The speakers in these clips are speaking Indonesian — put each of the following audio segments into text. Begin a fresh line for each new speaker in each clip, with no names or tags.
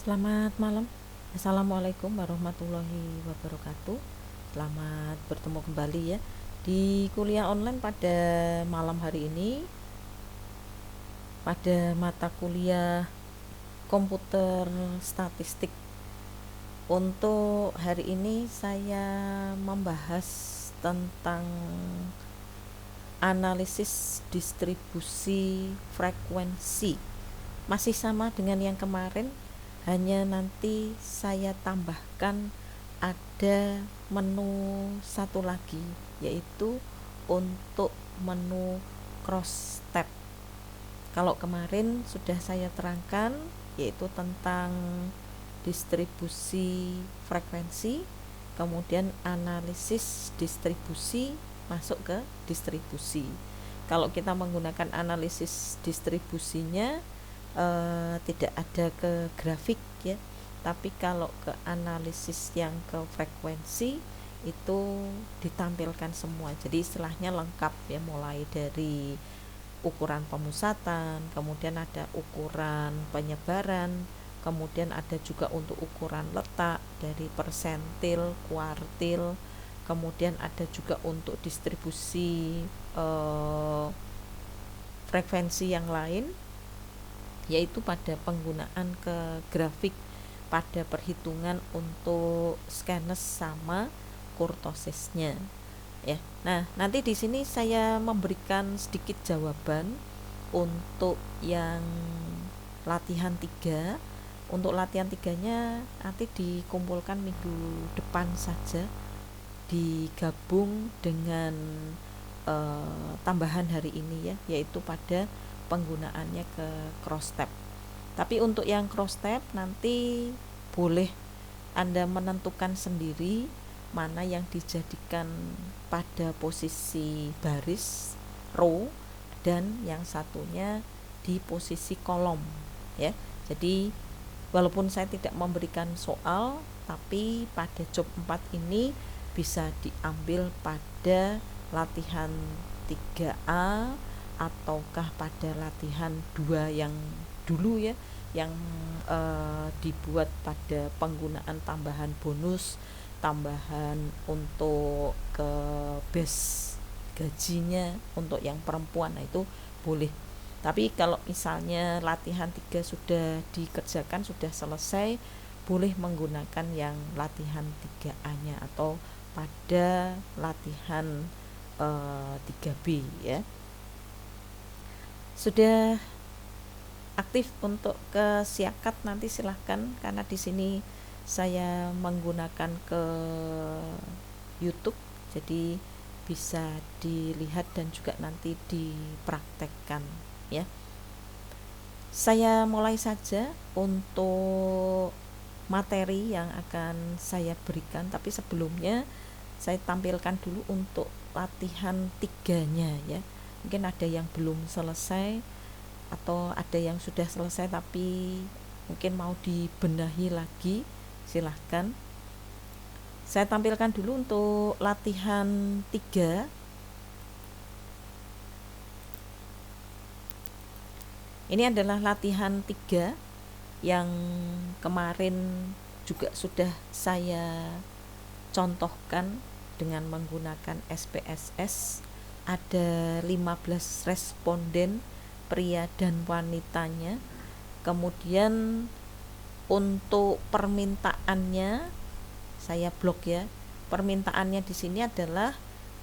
Selamat malam. Assalamualaikum warahmatullahi wabarakatuh. Selamat bertemu kembali ya di kuliah online pada malam hari ini pada mata kuliah komputer statistik. Untuk hari ini saya membahas tentang analisis distribusi frekuensi. Masih sama dengan yang kemarin, hanya nanti saya tambahkan ada menu satu lagi, yaitu untuk menu cross tab. Kalau kemarin sudah saya terangkan, yaitu tentang distribusi frekuensi, kemudian analisis distribusi, masuk ke distribusi. Kalau kita menggunakan analisis distribusinya tidak ada ke grafik ya, tapi kalau ke analisis yang ke frekuensi itu ditampilkan semua. Jadi istilahnya lengkap ya, mulai dari ukuran pemusatan, kemudian ada ukuran penyebaran, kemudian ada juga untuk ukuran letak dari persentil, kuartil, kemudian ada juga untuk distribusi frekuensi yang lain, yaitu pada penggunaan ke grafik pada perhitungan untuk skenes sama kurtosisnya ya. Nah, nanti di sini saya memberikan sedikit jawaban untuk yang latihan 3. Untuk latihan 3-nya nanti dikumpulkan minggu depan saja, digabung dengan tambahan hari ini ya, yaitu pada penggunaannya ke cross tab. Tapi untuk yang cross tab nanti boleh Anda menentukan sendiri mana yang dijadikan pada posisi baris row dan yang satunya di posisi kolom ya. Jadi walaupun saya tidak memberikan soal, tapi pada job 4 ini bisa diambil pada latihan 3A ataukah pada latihan 2 yang dulu ya, yang dibuat pada penggunaan tambahan bonus, tambahan untuk ke base gajinya untuk yang perempuan. Nah, itu boleh. Tapi kalau misalnya latihan 3 sudah dikerjakan, sudah selesai, boleh menggunakan yang latihan 3A-nya atau pada latihan 3B ya. Sudah aktif untuk ke siakat nanti silahkan, karena di sini saya menggunakan ke YouTube, jadi bisa dilihat dan juga nanti dipraktekkan ya. Saya mulai saja untuk materi yang akan saya berikan, tapi sebelumnya saya tampilkan dulu untuk latihan 3-nya ya. Mungkin ada yang belum selesai atau ada yang sudah selesai tapi mungkin mau dibenahi lagi, silahkan. Saya tampilkan dulu untuk latihan 3. Ini adalah latihan 3 yang kemarin juga sudah saya contohkan dengan menggunakan SPSS. Ada 15 responden pria dan wanitanya. Kemudian untuk permintaannya saya blok ya. Permintaannya di sini adalah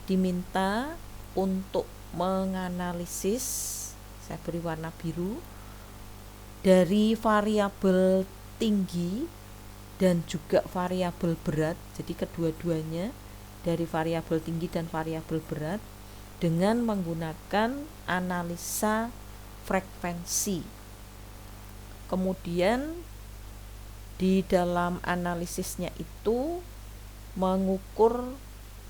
diminta untuk menganalisis, saya beri warna biru, dari variabel tinggi dan juga variabel berat. Jadi kedua-duanya, dari variabel tinggi dan variabel berat, dengan menggunakan analisa frekuensi. Kemudian di dalam analisisnya itu mengukur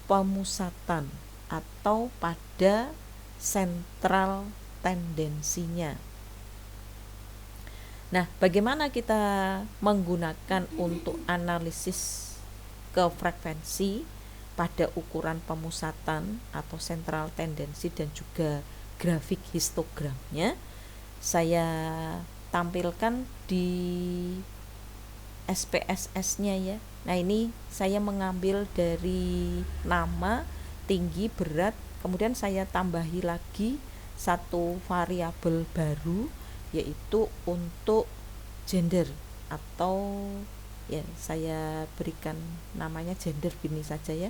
pemusatan atau pada sentral tendensinya. Nah, bagaimana kita menggunakan untuk analisis ke frekuensi pada ukuran pemusatan atau sentral tendensi dan juga grafik histogramnya? Saya tampilkan di SPSS-nya ya. Nah, ini saya mengambil dari nama, tinggi, berat, kemudian saya tambahi lagi satu variabel baru, yaitu untuk gender, atau ya saya berikan namanya gender gini saja ya.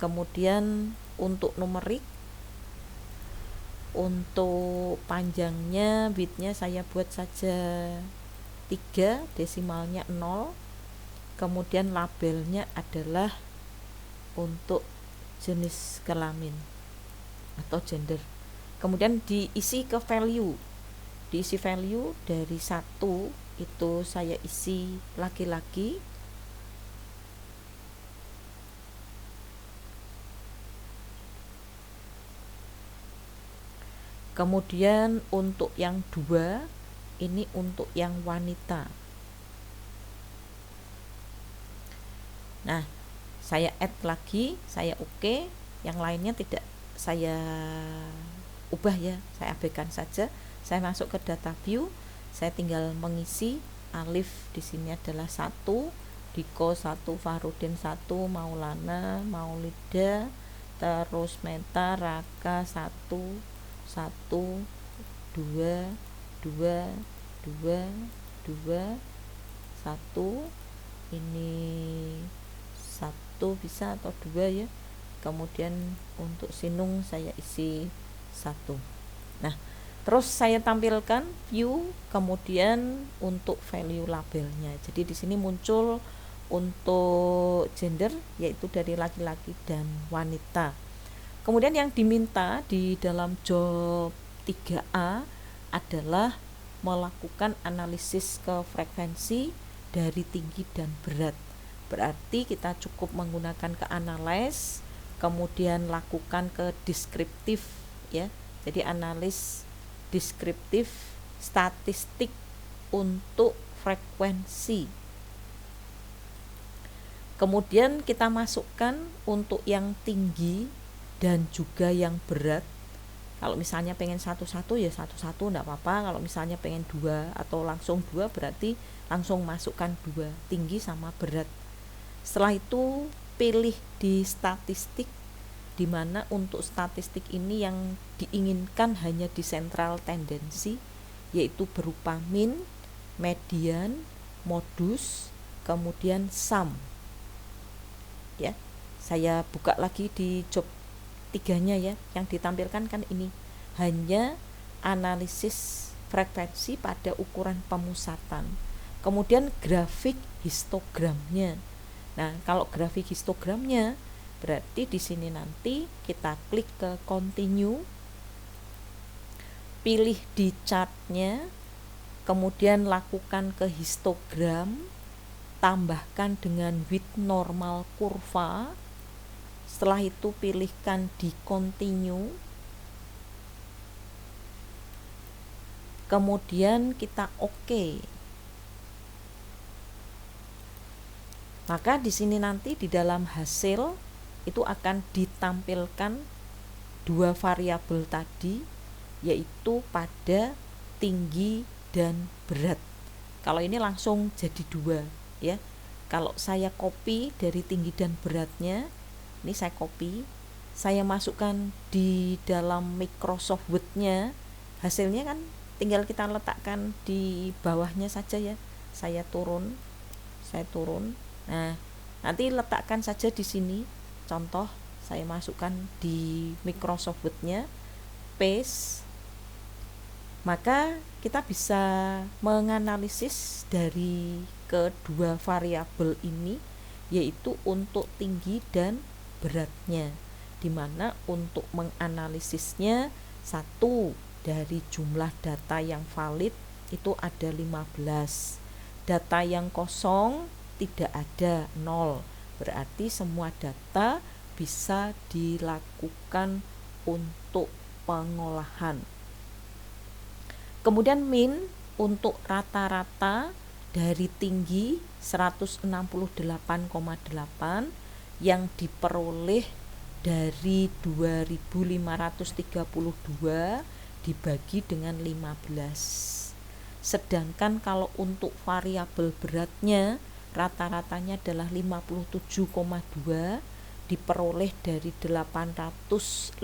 Kemudian untuk numerik, untuk panjangnya, widthnya saya buat saja 3, desimalnya 0. Kemudian labelnya adalah untuk jenis kelamin atau gender. Kemudian diisi ke value. Diisi value dari 1 itu saya isi laki-laki. Kemudian untuk yang 2 ini untuk yang wanita. Nah, saya add lagi, saya oke, yang lainnya tidak saya ubah ya, saya abaikan saja. Saya masuk ke data view, saya tinggal mengisi Alif di sini adalah 1, Diko 1, Farudin 1, Maulana, Maulida, terus Meta, Raka 1, 1, 2, 2, 2, 2, 1, ini 1 bisa atau 2 ya. Kemudian untuk Sinung saya isi 1. Nah, terus saya tampilkan view, kemudian untuk value labelnya. Jadi di sini muncul untuk gender yaitu dari laki-laki dan wanita. Kemudian yang diminta di dalam job 3A adalah melakukan analisis ke frekuensi dari tinggi dan berat. Berarti kita cukup menggunakan ke analyze, kemudian lakukan ke deskriptif ya. Jadi analis deskriptif statistik untuk frekuensi. Kemudian kita masukkan untuk yang tinggi dan juga yang berat. Kalau misalnya pengen satu-satu ya satu-satu enggak apa-apa. Kalau misalnya pengen 2 atau langsung 2 berarti langsung masukkan 2, tinggi sama berat. Setelah itu pilih di statistik, di mana untuk statistik ini yang diinginkan hanya di sentral tendensi, yaitu berupa min, median, modus, kemudian sum. Ya, saya buka lagi di job 3-nya ya, yang ditampilkan kan ini hanya analisis frekuensi pada ukuran pemusatan. Kemudian grafik histogramnya. Nah, kalau grafik histogramnya berarti di sini nanti kita klik ke continue, pilih di chartnya, kemudian lakukan ke histogram, tambahkan dengan width normal kurva. Setelah itu pilihkan di continue, kemudian kita oke. Maka di sini nanti di dalam hasil itu akan ditampilkan 2 variabel tadi, yaitu pada tinggi dan berat. Kalau ini langsung jadi 2 ya. Kalau saya copy dari tinggi dan beratnya, ini saya copy, saya masukkan di dalam Microsoft Word-nya, hasilnya kan tinggal kita letakkan di bawahnya saja ya. Saya turun. Nah, nanti letakkan saja di sini. Contoh, saya masukkan di Microsoft Word-nya, paste. Maka kita bisa menganalisis dari kedua variabel ini, yaitu untuk tinggi dan beratnya, dimana untuk menganalisisnya 1 dari jumlah data yang valid itu ada 15, data yang kosong tidak ada 0, berarti semua data bisa dilakukan untuk pengolahan. Kemudian min untuk rata-rata dari tinggi 168,8 yang diperoleh dari 2532 dibagi dengan 15. Sedangkan kalau untuk variabel beratnya rata-ratanya adalah 57,2 diperoleh dari 858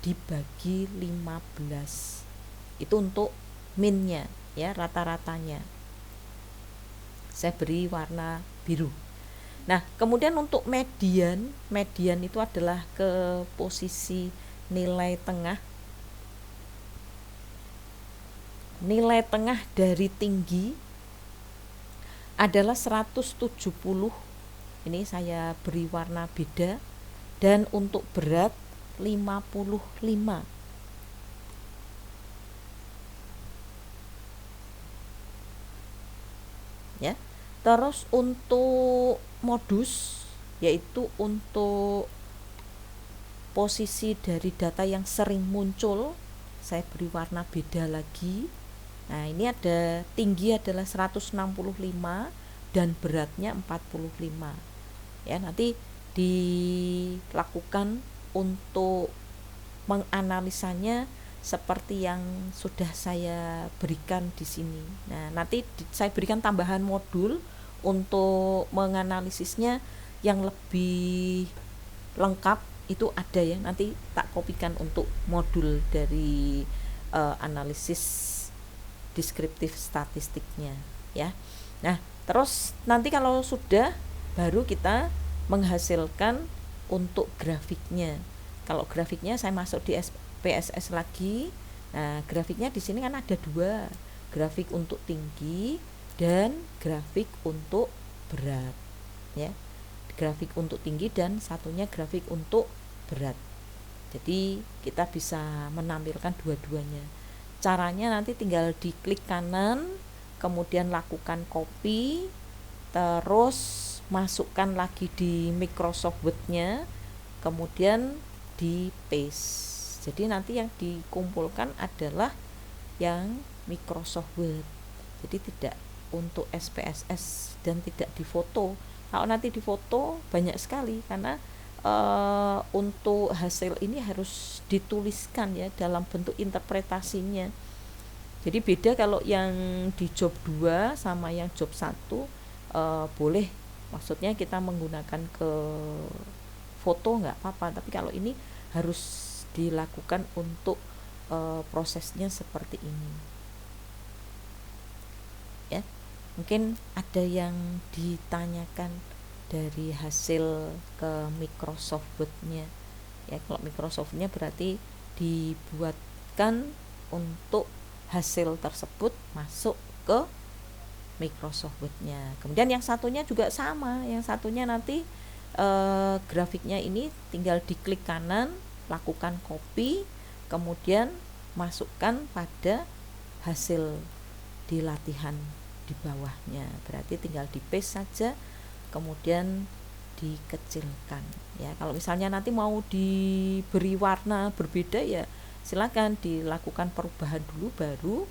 dibagi 15. Itu untuk minnya ya, rata-ratanya. Saya beri warna biru. Nah, kemudian untuk median itu adalah ke posisi nilai tengah. Nilai tengah dari tinggi adalah 170. Ini saya beri warna beda. Dan untuk berat 55. Ya. Terus untuk modus, yaitu untuk posisi dari data yang sering muncul, saya beri warna beda lagi. Nah, ini ada tinggi adalah 165 dan beratnya 45. Ya, nanti dilakukan untuk menganalisanya seperti yang sudah saya berikan di sini. Nah, nanti saya berikan tambahan modul untuk menganalisisnya yang lebih lengkap, itu ada ya, nanti tak kopikan untuk modul dari analisis deskriptif statistiknya ya. Nah, terus nanti kalau sudah, baru kita menghasilkan untuk grafiknya. Kalau grafiknya saya masuk di PSS lagi. Nah, grafiknya di sini kan ada dua, grafik untuk tinggi dan grafik untuk berat ya. Grafik untuk tinggi dan satunya grafik untuk berat. Jadi kita bisa menampilkan dua-duanya. Caranya nanti tinggal diklik kanan, kemudian lakukan copy, terus masukkan lagi di Microsoft Word-nya, kemudian di paste. Jadi nanti yang dikumpulkan adalah yang Microsoft Word. Jadi tidak untuk SPSS dan tidak difoto. Kalau nanti difoto banyak sekali, karena untuk hasil ini harus dituliskan ya dalam bentuk interpretasinya. Jadi beda kalau yang di job 2 sama yang job 1, boleh, maksudnya kita menggunakan ke foto nggak apa-apa, tapi kalau ini harus dilakukan untuk prosesnya seperti ini ya. Mungkin ada yang ditanyakan dari hasil ke Microsoft Word-nya ya. Kalau Microsoft-nya berarti dibuatkan untuk hasil tersebut masuk ke Microsoft Word-nya. Kemudian yang satunya juga sama, yang satunya nanti grafiknya ini tinggal diklik kanan, lakukan copy, kemudian masukkan pada hasil di latihan di bawahnya. Berarti tinggal di paste saja, kemudian dikecilkan ya. Kalau misalnya nanti mau diberi warna berbeda ya silakan dilakukan perubahan dulu, baru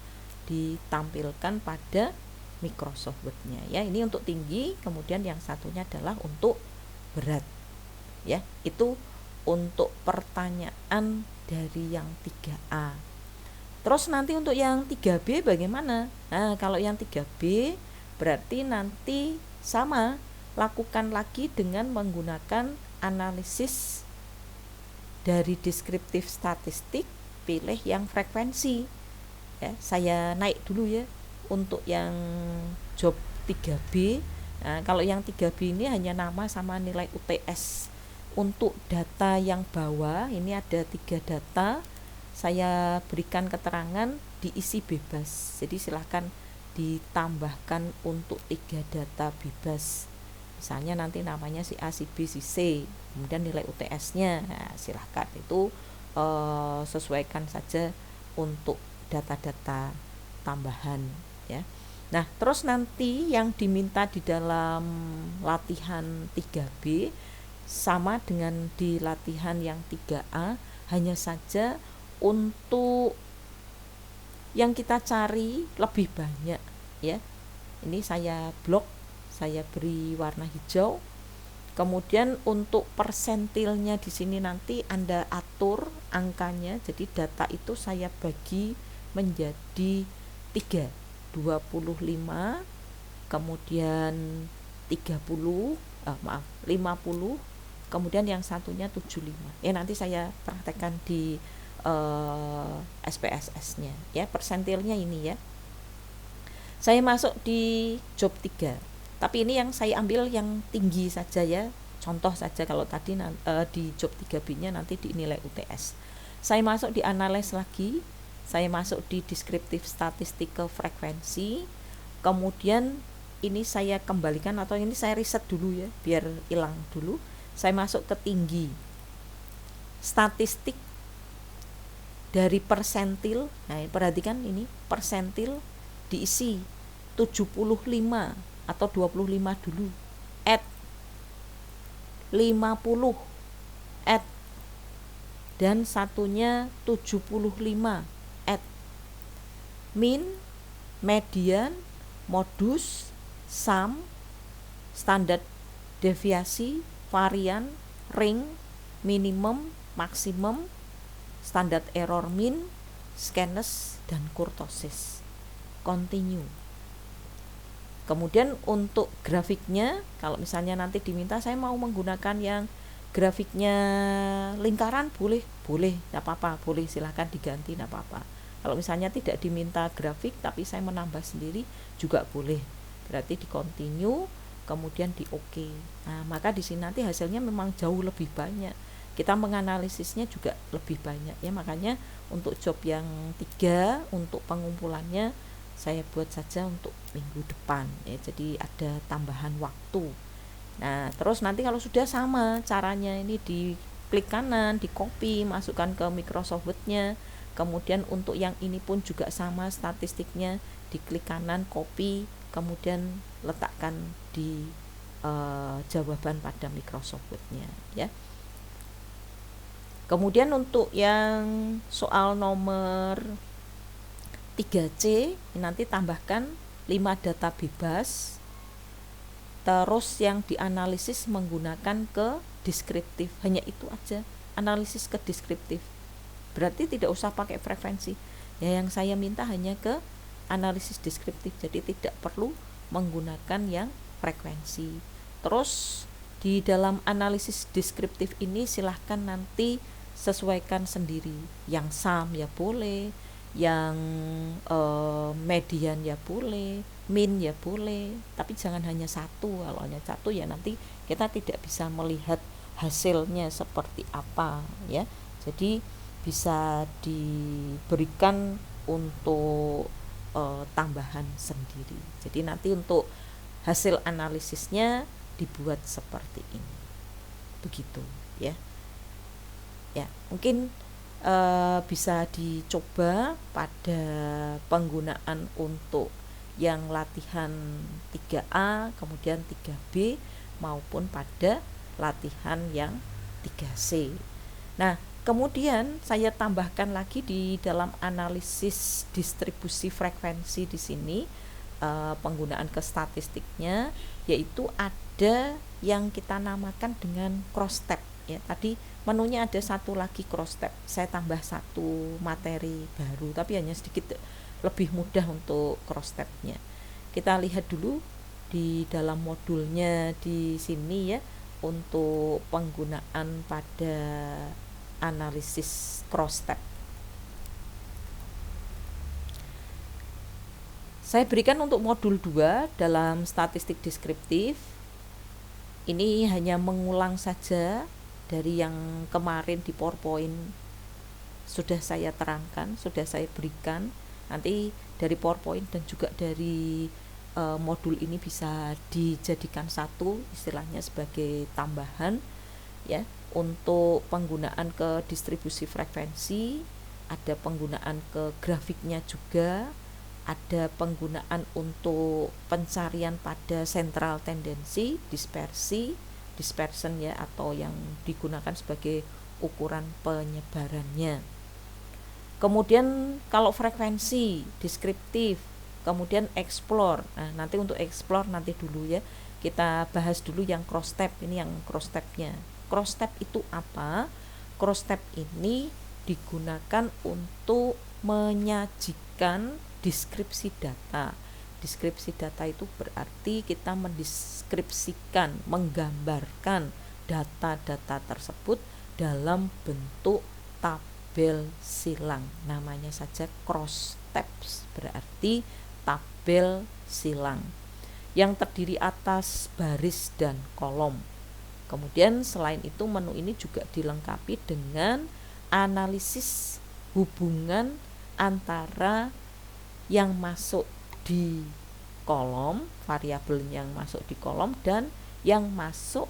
ditampilkan pada Microsoft Word-nya ya. Ini untuk tinggi, kemudian yang satunya adalah untuk berat ya. Itu untuk pertanyaan dari yang 3A. Terus nanti untuk yang 3B bagaimana? Nah, kalau yang 3B berarti nanti sama, lakukan lagi dengan menggunakan analisis dari deskriptif statistik, pilih yang frekuensi ya. Saya naik dulu ya untuk yang job 3B. Nah, kalau yang 3B ini hanya nama sama nilai UTS. Untuk data yang bawah ini ada 3 data, saya berikan keterangan diisi bebas. Jadi silahkan ditambahkan untuk 3 data bebas. Misalnya nanti namanya si A, si B, si C, kemudian nilai UTS-nya. Nah, silahkan itu sesuaikan saja untuk data-data tambahan ya. Nah, terus nanti yang diminta di dalam latihan 3B sama dengan di latihan yang 3A, hanya saja untuk yang kita cari lebih banyak ya. Ini saya blok, saya beri warna hijau. Kemudian untuk persentilnya di sini nanti Anda atur angkanya. Jadi data itu saya bagi menjadi 3, 25, kemudian 30, 50, kemudian yang satunya 75. Nanti saya praktekkan di SPSS-nya ya, persentilnya ini ya. Saya masuk di job 3. Tapi ini yang saya ambil yang tinggi saja ya. Contoh saja, kalau tadi di job 3B-nya nanti dinilai UTS. Saya masuk di analyze lagi. Saya masuk di descriptive statistical frequency. Kemudian ini saya kembalikan, atau ini saya riset dulu ya, biar hilang dulu. Saya masuk ke tinggi. Statistik dari persentil. Nah, perhatikan ini persentil diisi 75 atau 25 dulu. Add 50, add, dan satunya 75, add. Mean, median, modus, sum, standar deviasi, varian, ring, minimum, maksimum, standar error mean, skenes, dan kurtosis. Continue. Kemudian untuk grafiknya, kalau misalnya nanti diminta saya mau menggunakan yang grafiknya lingkaran, boleh, tidak apa-apa, boleh, silahkan diganti, tidak apa-apa. Kalau misalnya tidak diminta grafik tapi saya menambah sendiri juga boleh. Berarti di continue, kemudian di OK. Nah, maka di sini nanti hasilnya memang jauh lebih banyak. Kita menganalisisnya juga lebih banyak ya, makanya untuk job yang 3 untuk pengumpulannya saya buat saja untuk minggu depan ya, jadi ada tambahan waktu. Nah, terus nanti kalau sudah sama caranya, ini di klik kanan, di copy, masukkan ke Microsoft Word-nya. Kemudian untuk yang ini pun juga sama statistiknya, di klik kanan, copy, kemudian letakkan di jawaban pada Microsoft Word-nya ya. Kemudian untuk yang soal nomor 3C, nanti tambahkan 5 data bebas, terus yang dianalisis menggunakan ke deskriptif. Hanya itu aja, analisis ke deskriptif. Berarti tidak usah pakai frekuensi ya, yang saya minta hanya ke analisis deskriptif, jadi tidak perlu menggunakan yang frekuensi. Terus di dalam analisis deskriptif ini silahkan nanti sesuaikan sendiri, yang sum ya boleh, yang median ya boleh, min ya boleh, tapi jangan hanya satu. Kalau hanya satu ya nanti kita tidak bisa melihat hasilnya seperti apa ya. Jadi bisa diberikan untuk tambahan sendiri. Jadi nanti untuk hasil analisisnya dibuat seperti ini. Begitu ya. Ya, mungkin bisa dicoba pada penggunaan untuk yang latihan 3A, kemudian 3B, maupun pada latihan yang 3C. Nah, kemudian saya tambahkan lagi di dalam analisis distribusi frekuensi di sini penggunaan ke statistiknya, yaitu ada yang kita namakan dengan cross tab ya. Tadi menunya ada satu lagi cross tab, saya tambah satu materi baru, tapi hanya sedikit lebih mudah untuk cross tabnya. Kita lihat dulu di dalam modulnya di sini ya, untuk penggunaan pada analisis cross tab. Saya berikan untuk modul 2 dalam statistik deskriptif. Ini hanya mengulang saja dari yang kemarin di PowerPoint sudah saya terangkan, sudah saya berikan. Nanti dari PowerPoint dan juga dari modul ini bisa dijadikan satu, istilahnya sebagai tambahan ya. Untuk penggunaan ke distribusi frekuensi, ada penggunaan ke grafiknya juga, ada penggunaan untuk pencarian pada sentral tendensi, dispersion ya, atau yang digunakan sebagai ukuran penyebarannya. Kemudian kalau frekuensi, deskriptif, kemudian explore. Nah, nanti untuk explore nanti dulu ya. Kita bahas dulu yang cross tab. Ini yang cross tabnya. Cross tab itu apa? Cross tab ini digunakan untuk menyajikan deskripsi data. Deskripsi data itu berarti kita mendeskripsikan, menggambarkan data-data tersebut dalam bentuk tabel silang. Namanya saja cross tabs, berarti tabel silang yang terdiri atas baris dan kolom. Kemudian selain itu menu ini juga dilengkapi dengan analisis hubungan antara yang masuk di kolom, variabel yang masuk di kolom dan yang masuk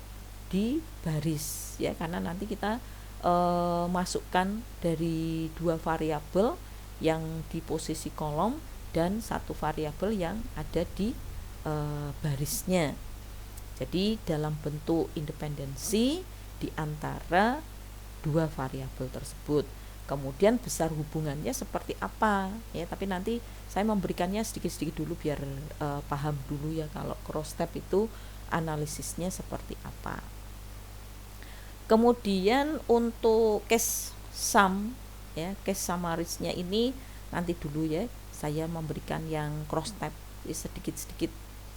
di baris ya, karena nanti kita masukkan dari 2 variabel yang di posisi kolom dan 1 variabel yang ada di barisnya. Jadi dalam bentuk independensi di antara 2 variabel tersebut. Kemudian besar hubungannya seperti apa ya, tapi nanti saya memberikannya sedikit-sedikit dulu biar paham dulu ya kalau cross tab itu analisisnya seperti apa. Kemudian untuk case sum ya, case summaries-nya ini nanti dulu ya, saya memberikan yang cross tab sedikit-sedikit.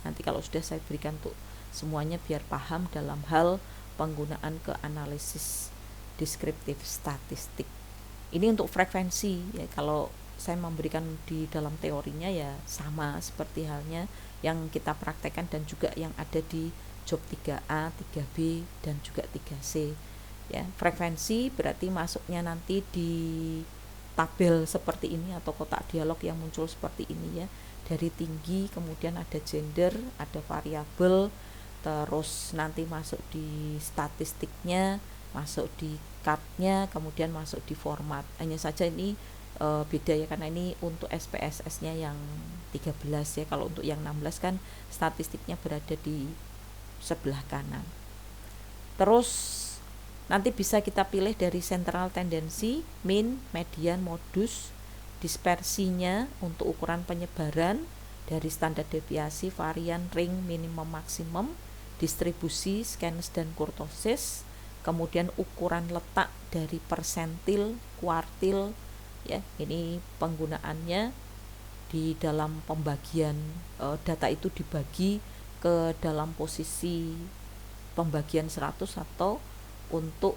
Nanti kalau sudah saya berikan untuk semuanya biar paham dalam hal penggunaan ke analisis deskriptif statistik. Ini untuk frekuensi ya, kalau saya memberikan di dalam teorinya ya sama seperti halnya yang kita praktekkan dan juga yang ada di job 3A, 3B dan juga 3C ya. Frekuensi berarti masuknya nanti di tabel seperti ini atau kotak dialog yang muncul seperti ini ya, dari tinggi, kemudian ada gender, ada variabel, terus nanti masuk di statistiknya, masuk di card-nya, kemudian masuk di format. Hanya saja ini beda ya, karena ini untuk SPSS-nya yang 13 ya. Kalau untuk yang 16 kan statistiknya berada di sebelah kanan. Terus nanti bisa kita pilih dari central tendency, mean, median, modus, dispersinya untuk ukuran penyebaran, dari standar deviasi, varian, ring, minimum, maksimum, distribusi, skenes dan kurtosis, kemudian ukuran letak dari persentil, kuartil ya. Ini penggunaannya di dalam pembagian data itu dibagi ke dalam posisi pembagian 100 atau untuk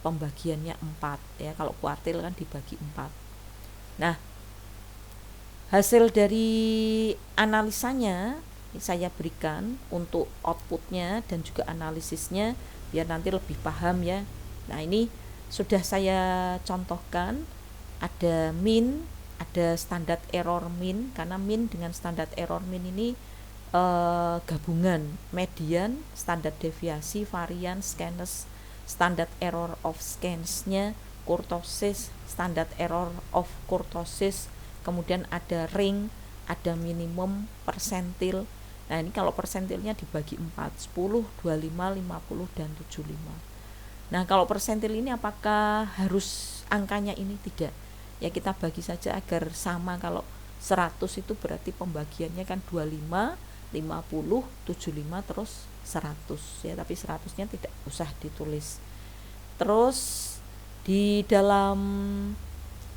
pembagiannya 4 ya. Kalau kuartil kan dibagi 4. Nah, hasil dari analisanya saya berikan untuk outputnya dan juga analisisnya biar nanti lebih paham ya. Nah, ini sudah saya contohkan, ada mean, ada standar error mean, karena mean dengan standar error mean ini gabungan, median, standar deviasi, varian, skenes, standar error of skenes-nya, kurtosis, standar error of kurtosis, kemudian ada ring, ada minimum, persentil. Nah, ini kalau persentilnya dibagi 4, 10, 25, 50 dan 75. Nah, kalau persentil ini apakah harus angkanya ini? Tidak. Ya, kita bagi saja agar sama. Kalau 100 itu berarti pembagiannya kan 25, 50, 75 terus 100 ya, tapi 100-nya tidak usah ditulis. Terus di dalam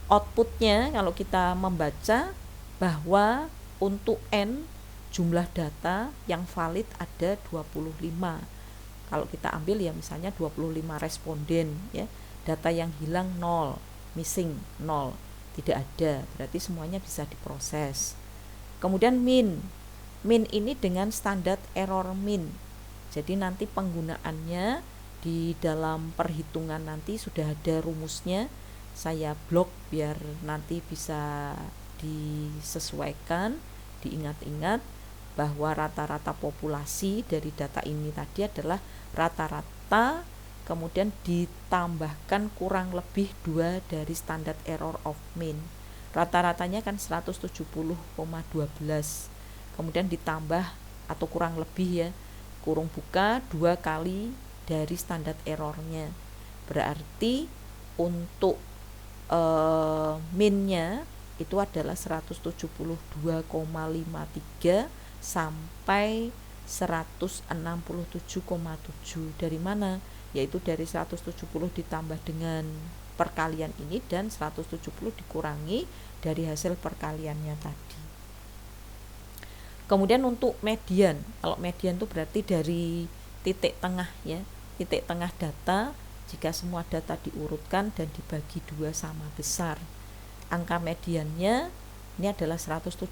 outputnya kalau kita membaca bahwa untuk N jumlah data yang valid ada 25. Kalau kita ambil ya misalnya 25 responden ya, data yang hilang 0, missing 0, tidak ada, berarti semuanya bisa diproses. Kemudian mean ini dengan standar error mean. Jadi nanti penggunaannya di dalam perhitungan nanti sudah ada rumusnya. Saya blok biar nanti bisa disesuaikan, diingat-ingat bahwa rata-rata populasi dari data ini tadi adalah rata-rata, kemudian ditambahkan kurang lebih 2 dari standar error of mean. Rata-ratanya kan 170,12, kemudian ditambah atau kurang lebih ya, kurung buka 2 kali dari standar errornya. Berarti untuk mean-nya itu adalah 172,53 sampai 167,7. Dari mana? Yaitu dari 170 ditambah dengan perkalian ini dan 170 dikurangi dari hasil perkaliannya tadi. Kemudian untuk median, kalau median itu berarti dari titik tengah ya, titik tengah data. Jika semua data diurutkan dan dibagi 2 sama besar, angka mediannya ini adalah 170,2,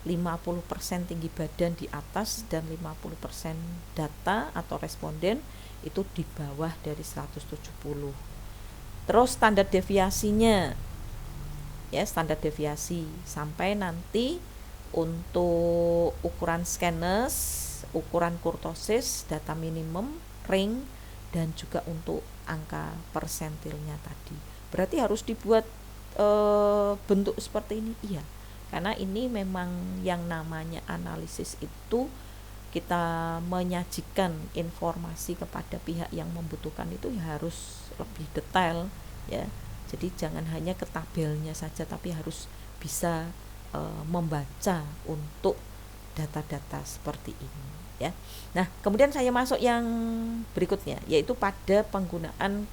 50% tinggi badan di atas dan 50% data atau responden itu di bawah dari 170. Terus standar deviasinya ya, standar deviasi sampai nanti untuk ukuran scanner, ukuran kurtosis, data minimum, ring, dan juga untuk angka persentilnya tadi. Berarti harus dibuat bentuk seperti ini, iya. Karena ini memang yang namanya analisis itu kita menyajikan informasi kepada pihak yang membutuhkan itu ya harus lebih detail ya. Jadi jangan hanya ke tabelnya saja, tapi harus bisa membaca untuk data-data seperti ini ya. Nah, kemudian saya masuk yang berikutnya, yaitu pada penggunaan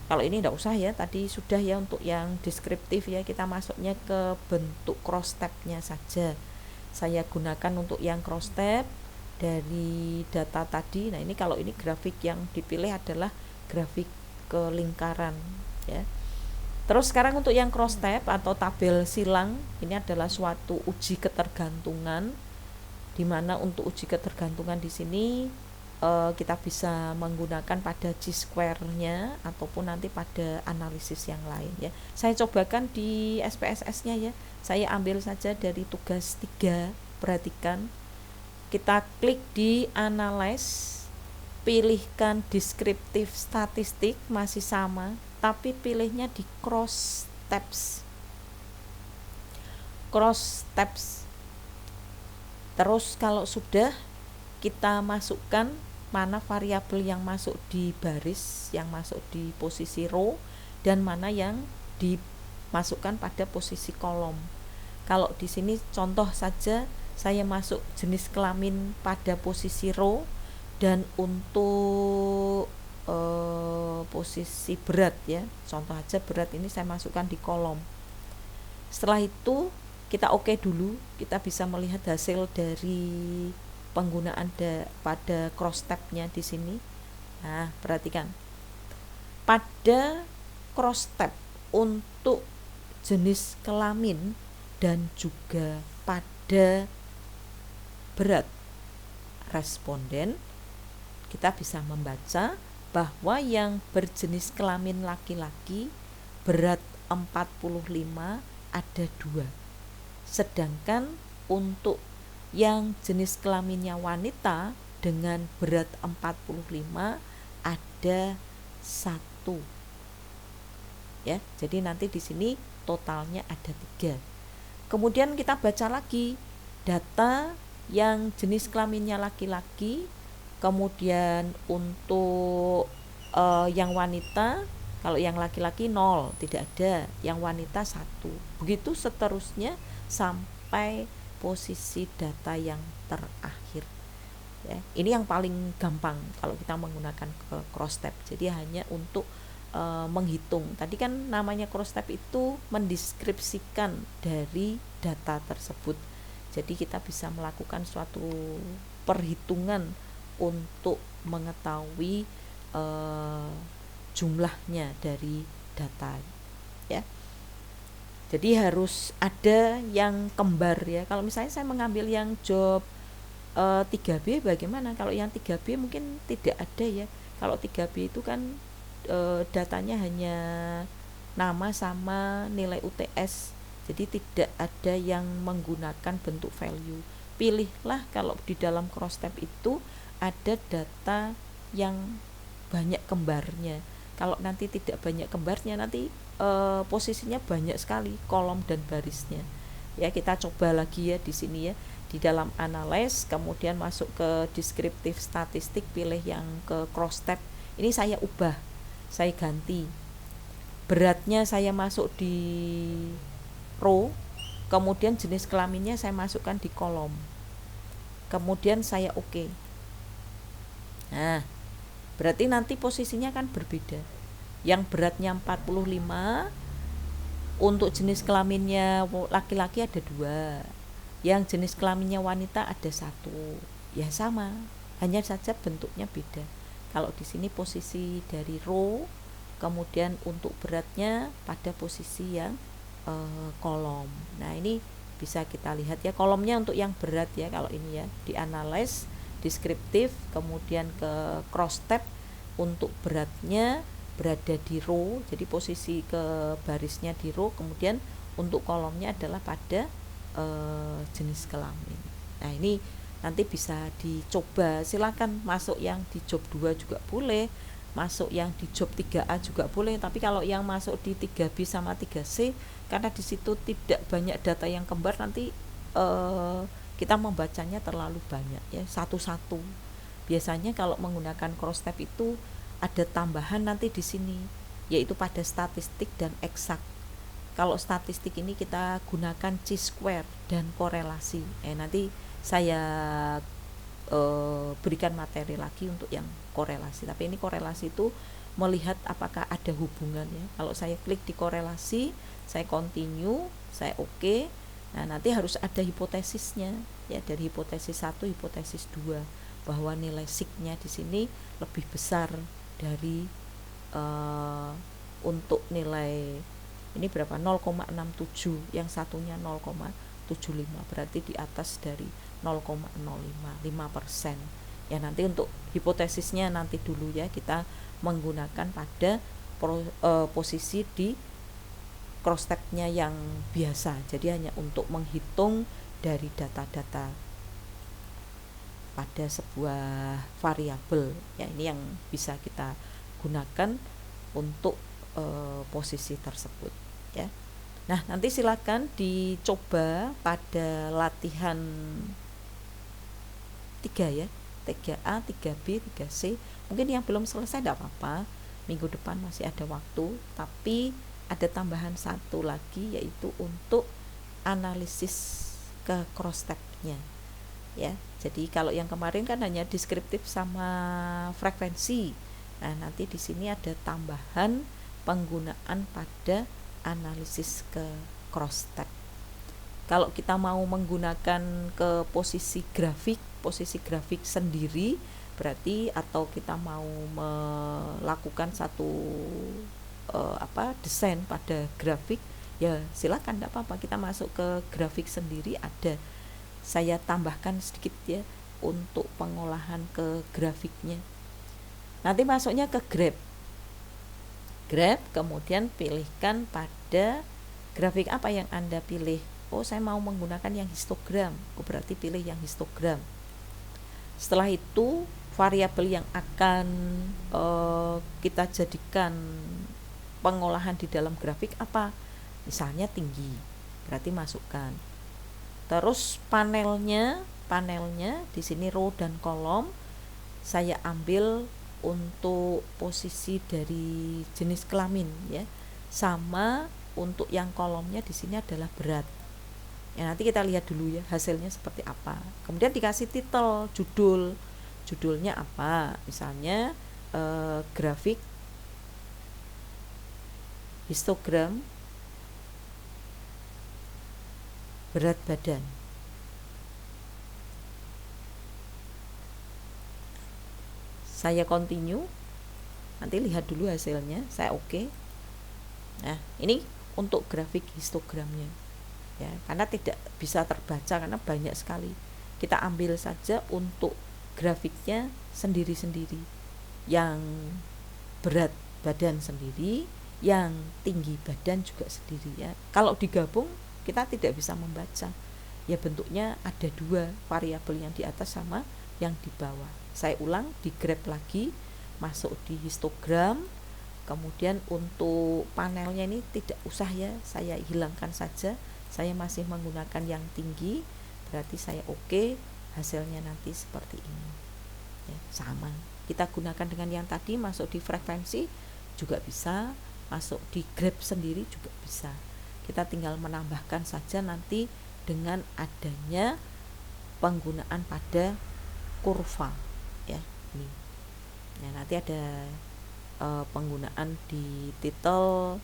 kalau ini enggak usah ya, tadi sudah ya untuk yang deskriptif ya, kita masuknya ke bentuk cross tab-nya saja. Saya gunakan untuk yang cross tab dari data tadi. Nah, ini kalau ini grafik yang dipilih adalah grafik ke lingkaran ya. Terus sekarang untuk yang cross tab atau tabel silang, ini adalah suatu uji ketergantungan, di mana untuk uji ketergantungan di sini kita bisa menggunakan pada G-square-nya ataupun nanti pada analisis yang lain ya. Saya cobakan di SPSS-nya ya. Saya ambil saja dari tugas 3. Perhatikan, kita klik di analyze, pilihkan deskriptif statistik, masih sama, tapi pilihnya di cross tabs. Terus kalau sudah, kita masukkan mana variabel yang masuk di baris, yang masuk di posisi row, dan mana yang dimasukkan pada posisi kolom. Kalau di sini contoh saja, saya masuk jenis kelamin pada posisi row, dan untuk posisi berat ya, contoh aja berat ini saya masukkan di kolom. Setelah itu kita oke dulu, kita bisa melihat hasil dari penggunaan pada cross tab-nya di sini. Nah, perhatikan. Pada cross tab untuk jenis kelamin dan juga pada berat responden, kita bisa membaca bahwa yang berjenis kelamin laki-laki berat 45 ada 2. Sedangkan untuk yang jenis kelaminnya wanita dengan berat 45 ada 1 ya. Jadi nanti di sini totalnya ada 3. Kemudian kita baca lagi data yang jenis kelaminnya laki-laki, kemudian untuk yang wanita, kalau yang laki-laki 0, tidak ada, yang wanita 1. Begitu seterusnya sampai posisi data yang terakhir ya. Ini yang paling gampang kalau kita menggunakan cross tab. Jadi hanya untuk menghitung. Tadi kan namanya cross tab itu mendeskripsikan dari data tersebut. Jadi kita bisa melakukan suatu perhitungan untuk mengetahui jumlahnya dari data ya. Jadi harus ada yang kembar ya. Kalau misalnya saya mengambil yang job 3B bagaimana? Kalau yang 3B mungkin tidak ada ya. Kalau 3B itu kan datanya hanya nama sama nilai UTS. Jadi tidak ada yang menggunakan bentuk value. Pilihlah kalau di dalam cross tab itu ada data yang banyak kembarnya. Kalau nanti tidak banyak kembarnya, nanti posisinya banyak sekali kolom dan barisnya. Ya, kita coba lagi ya di sini ya. Di dalam analyze, kemudian masuk ke deskriptif statistik, pilih yang ke cross tab. Ini saya ubah. Saya ganti. Beratnya saya masuk di row, kemudian jenis kelaminnya saya masukkan di kolom. Kemudian saya oke. Nah, berarti nanti posisinya kan berbeda. Yang beratnya 45 Untuk jenis kelaminnya laki-laki ada 2, yang jenis kelaminnya wanita ada 1. Ya sama, hanya saja bentuknya beda. Kalau di sini posisi dari row, kemudian untuk beratnya pada posisi yang kolom. Nah ini bisa kita lihat ya, kolomnya untuk yang berat ya, kalau ini ya di analyze, deskriptif, kemudian ke cross tab untuk beratnya berada di row, jadi posisi ke barisnya di row, kemudian untuk kolomnya adalah pada jenis kelamin. Nah ini nanti bisa dicoba, silakan masuk yang di job 2 juga boleh, masuk yang di job 3A juga boleh, tapi kalau yang masuk di 3B sama 3C karena di situ tidak banyak data yang kembar, nanti kita membacanya terlalu banyak ya, satu-satu. Biasanya kalau menggunakan cross tab itu ada tambahan nanti di sini, yaitu pada statistik dan eksak. Kalau statistik ini kita gunakan chi-square dan korelasi. Nanti saya berikan materi lagi untuk yang korelasi. Tapi ini korelasi itu melihat apakah ada hubungannya. Kalau saya klik di korelasi, saya continue, saya oke. Nah, nanti harus ada hipotesisnya ya, dari hipotesis 1, hipotesis 2, bahwa nilai signya di sini lebih besar dari untuk nilai ini berapa, 0,67, yang satunya 0,75, berarti di atas dari 0,05, 5%. Ya nanti untuk hipotesisnya nanti dulu ya, kita menggunakan pada posisi di cross tab-nya yang biasa, jadi hanya untuk menghitung dari data-data pada sebuah variabel ya, ini yang bisa kita gunakan untuk posisi tersebut ya. Nah nanti silakan dicoba pada latihan 3 ya, 3A, 3B, 3C. Mungkin yang belum selesai tidak apa-apa, minggu depan masih ada waktu, tapi ada tambahan 1 lagi, yaitu untuk analisis ke cross tab-nya ya. Jadi kalau yang kemarin kan hanya deskriptif sama frekuensi. Nah, nanti di sini ada tambahan penggunaan pada analisis ke cross tab. Kalau kita mau menggunakan ke posisi grafik sendiri berarti, atau kita mau melakukan satu desain pada grafik ya silakan, tidak apa-apa, kita masuk ke grafik sendiri, ada saya tambahkan sedikit ya untuk pengolahan ke grafiknya. Nanti masuknya ke grab, kemudian pilihkan pada grafik apa yang Anda pilih. Saya mau menggunakan yang histogram, berarti pilih yang histogram. Setelah itu variabel yang akan kita jadikan pengolahan di dalam grafik apa, misalnya tinggi, berarti masukkan. Terus panelnya di sini row dan kolom saya ambil untuk posisi dari jenis kelamin ya, sama untuk yang kolomnya di sini adalah berat. Ya nanti kita lihat dulu ya hasilnya seperti apa. Kemudian dikasih titel, judulnya apa, misalnya grafik histogram berat badan. Saya continue, nanti lihat dulu hasilnya, saya oke. Nah ini untuk grafik histogramnya ya, karena tidak bisa terbaca karena banyak sekali. Kita ambil saja untuk grafiknya sendiri-sendiri, yang berat badan sendiri, yang tinggi badan juga sendiri ya. Kalau digabung kita tidak bisa membaca ya, bentuknya ada 2 variabel, yang di atas sama yang di bawah. Saya ulang, di grab lagi, masuk di histogram, kemudian untuk panelnya ini tidak usah ya, saya hilangkan saja, saya masih menggunakan yang tinggi, berarti saya oke, hasilnya nanti seperti ini ya, sama kita gunakan dengan yang tadi, masuk di frekuensi juga bisa, masuk di grab sendiri juga bisa. Kita tinggal menambahkan saja nanti dengan adanya penggunaan pada kurva ya ini. Nah nanti ada penggunaan di titel,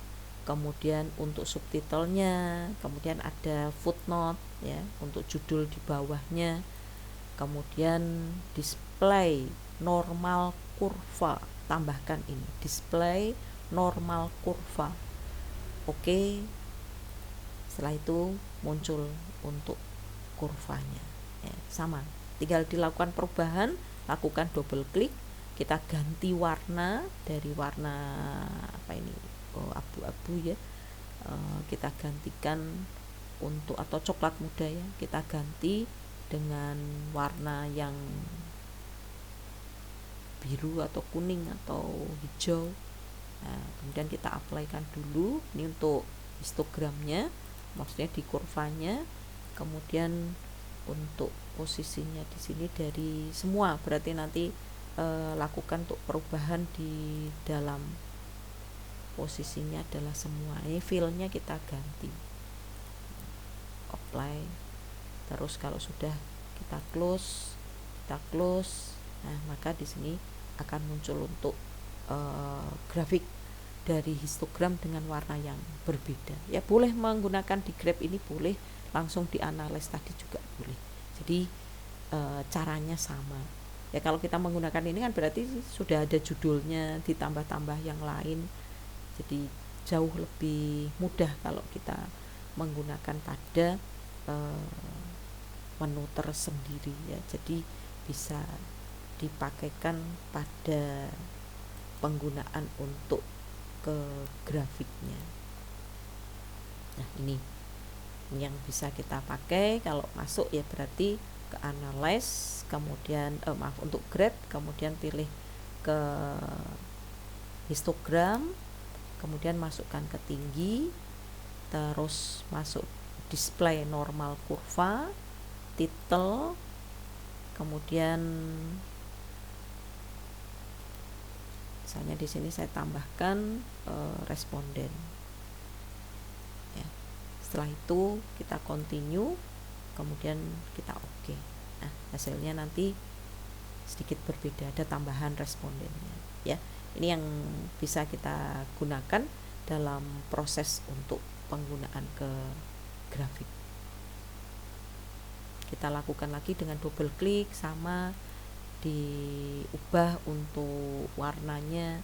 kemudian untuk subtitlenya, kemudian ada footnote ya untuk judul di bawahnya, kemudian display normal kurva, tambahkan ini display normal kurva. Oke, setelah itu muncul untuk kurvanya ya, sama, tinggal dilakukan perubahan, lakukan double klik, kita ganti warna dari warna apa ini, abu-abu ya, kita gantikan untuk, atau coklat muda ya, kita ganti dengan warna yang biru atau kuning atau hijau. Nah, kemudian kita aplikasikan dulu ini untuk histogramnya, maksudnya di kurvanya. Kemudian untuk posisinya di sini dari semua, berarti nanti lakukan untuk perubahan di dalam posisinya adalah semua. Ini fillnya kita ganti, apply, terus kalau sudah kita close, nah maka di sini akan muncul untuk grafik dari histogram dengan warna yang berbeda ya. Boleh menggunakan di grab ini, boleh langsung di analyze tadi juga boleh. Jadi caranya sama ya. Kalau kita menggunakan ini kan berarti sudah ada judulnya, ditambah-tambah yang lain, jadi jauh lebih mudah kalau kita menggunakan pada menu tersendiri ya. Jadi bisa dipakaikan pada penggunaan untuk ke grafiknya. Nah ini yang bisa kita pakai kalau masuk ya, berarti ke analyze, kemudian untuk grab, kemudian pilih ke histogram, kemudian masukkan ke tinggi, terus masuk display normal kurva, title, kemudian misalnya di sini saya tambahkan responden ya. Setelah itu kita continue, kemudian kita oke. Nah hasilnya nanti sedikit berbeda, ada tambahan respondennya ya. Ini yang bisa kita gunakan dalam proses untuk penggunaan ke grafik. Kita lakukan lagi dengan double klik, sama diubah untuk warnanya,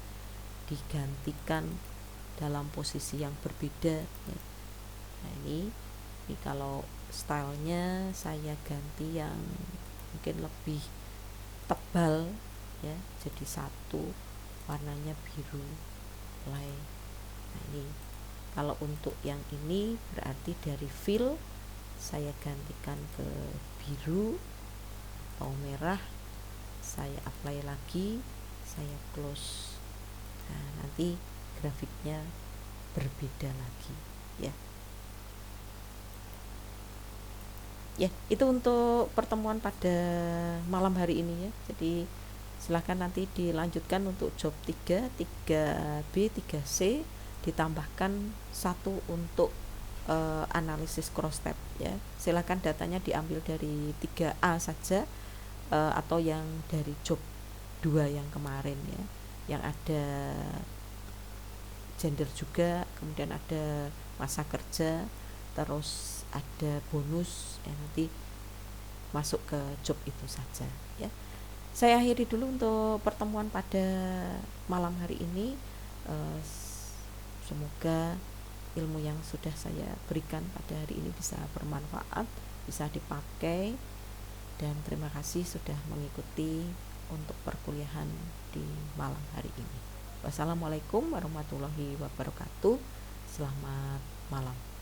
digantikan dalam posisi yang berbeda ya. Nah ini kalau stylenya saya ganti yang mungkin lebih tebal ya, jadi satu, warnanya biru mulai. Nah ini kalau untuk yang ini berarti dari fill saya gantikan ke biru atau merah, saya apply lagi, saya close. Nah nanti grafiknya berbeda lagi ya. Ya itu untuk pertemuan pada malam hari ini ya. Jadi silahkan nanti dilanjutkan untuk job 3, 3B, 3C, ditambahkan satu untuk analisis cross tab ya. Silahkan datanya diambil dari 3A saja, atau yang dari job 2 yang kemarin ya, yang ada gender juga, kemudian ada masa kerja, terus ada bonus ya, nanti masuk ke job itu saja ya. Saya akhiri dulu untuk pertemuan pada malam hari ini. Semoga ilmu yang sudah saya berikan pada hari ini bisa bermanfaat, bisa dipakai, dan terima kasih sudah mengikuti untuk perkuliahan di malam hari ini. Wassalamualaikum warahmatullahi wabarakatuh. Selamat malam.